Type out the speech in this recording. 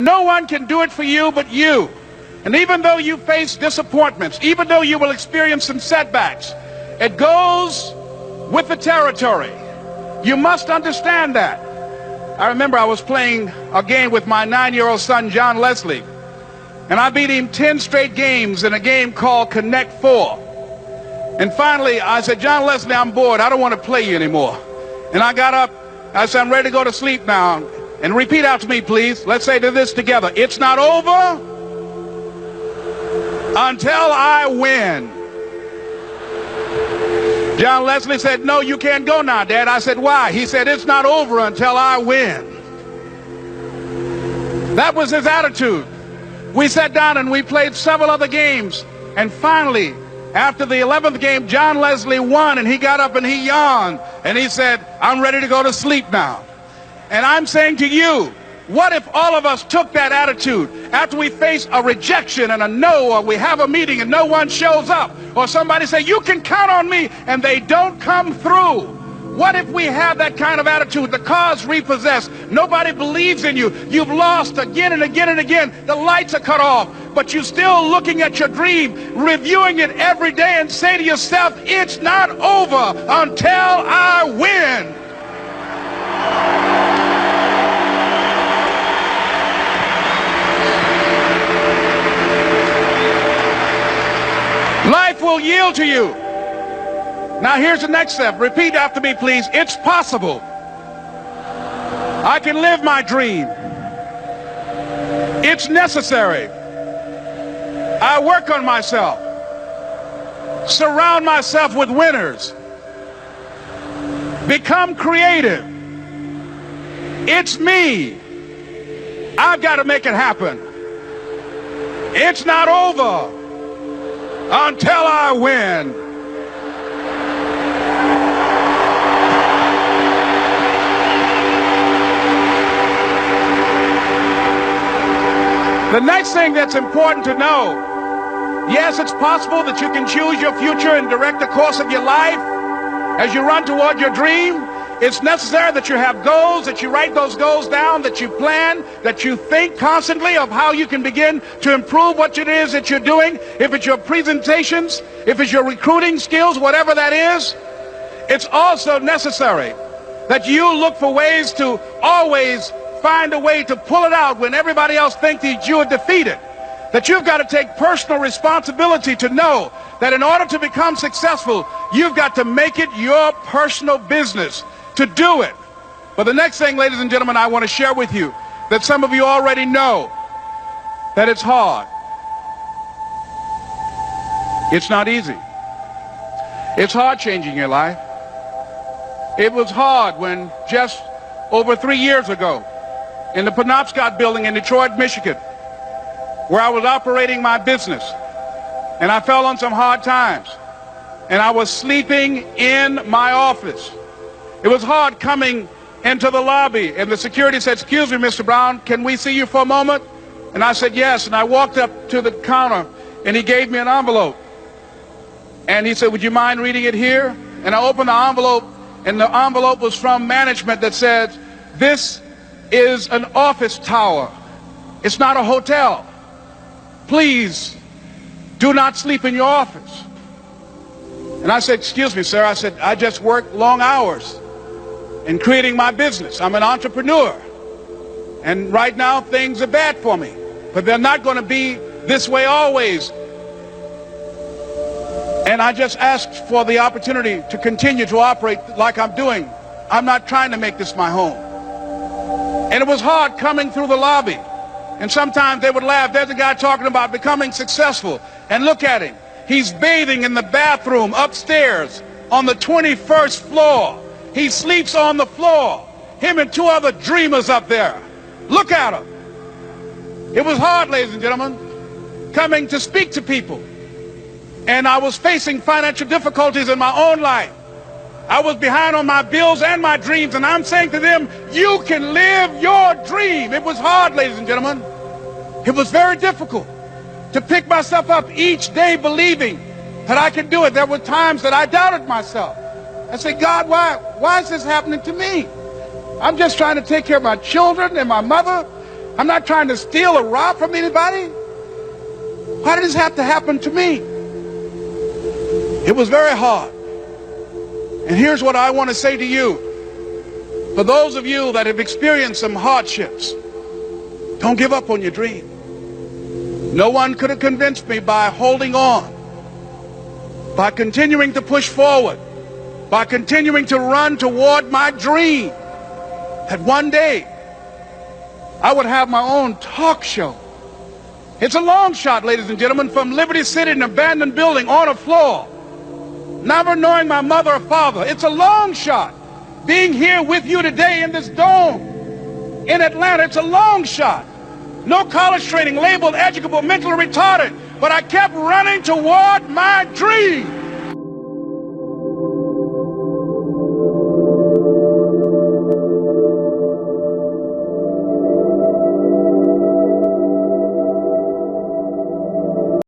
No one can do it for you but you. And even though you face disappointments, even though you will experience some setbacks, it goes with the territory. You must understand that. I remember I was playing a game with my 9-year-old son, John Leslie, and I beat him 10 straight games in a game called Connect 4. And finally, I said, John Leslie, I'm bored. I don't want to play you anymore. And I got up. I said, I'm ready to go to sleep now. And repeat after me, please. Let's say this together. It's not over until I win. John Leslie said, no, you can't go now, Dad. I said, why? He said, it's not over until I win. That was his attitude. We sat down and we played several other games. And finally, after the 11th game, John Leslie won, and he got up and he yawned. And he said, I'm ready to go to sleep now. And I'm saying to you, what if all of us took that attitude after we face a rejection and a no, or we have a meeting and no one shows up, or somebody say, you can count on me, and they don't come through? What if we have that kind of attitude? The car's repossessed. Nobody believes in you. You've lost again and again and again. The lights are cut off, but you're still looking at your dream, reviewing it every day, and say to yourself, it's not over until I win. Life will yield to you. Now here's the next step. Repeat after me, please. It's possible. I can live my dream. It's necessary. I work on myself. Surround myself with winners. Become creative. It's me. I've got to make it happen. It's not over until I win. The next thing that's important to know, yes, it's possible that you can choose your future and direct the course of your life as you run toward your dream. It's necessary that you have goals, that you write those goals down, that you plan, that you think constantly of how you can begin to improve what it is that you're doing. If it's your presentations, if it's your recruiting skills, whatever that is, it's also necessary that you look for ways to always find a way to pull it out when everybody else thinks that you are defeated. That you've got to take personal responsibility to know that in order to become successful, you've got to make it your personal business to do it. But the next thing, ladies and gentlemen, I want to share with you that some of you already know that it's hard. It's not easy. It's hard changing your life. It was hard when just over 3 years ago in the Penobscot building in Detroit, Michigan, where I was operating my business, and I fell on some hard times, and I was sleeping in my office. It was hard coming into the lobby, and the security said, excuse me, Mr. Brown, can we see you for a moment? And I said, yes. And I walked up to the counter, and he gave me an envelope. And he said, would you mind reading it here? And I opened the envelope, and the envelope was from management that said, this is an office tower. It's not a hotel. Please do not sleep in your office. And I said, excuse me, sir. I said, I just work long hours in creating my business. I'm an entrepreneur. And right now things are bad for me, but they're not going to be this way always. And I just asked for the opportunity to continue to operate like I'm doing. I'm not trying to make this my home. And it was hard coming through the lobby. And sometimes they would laugh. There's a guy talking about becoming successful. And look at him. He's bathing in the bathroom upstairs on the 21st floor. He sleeps on the floor. Him and 2 other dreamers up there. Look at him. It was hard, ladies and gentlemen, coming to speak to people. And I was facing financial difficulties in my own life. I was behind on my bills and my dreams, and I'm saying to them, you can live your dream. It was hard, ladies and gentlemen. It was very difficult to pick myself up each day believing that I could do it. There were times that I doubted myself. I said, God, why is this happening to me? I'm just trying to take care of my children and my mother. I'm not trying to steal or rob from anybody. Why did this have to happen to me? It was very hard. And here's what I want to say to you. For those of you that have experienced some hardships, don't give up on your dream. No one could have convinced me by holding on, by continuing to push forward, by continuing to run toward my dream, that one day I would have my own talk show. It's a long shot, ladies and gentlemen, from Liberty City, an abandoned building on a floor, never knowing my mother or father. It's a long shot. Being here with you today in this dome in Atlanta, it's a long shot. No college training, labeled educable, mentally retarded, but I kept running toward my dream.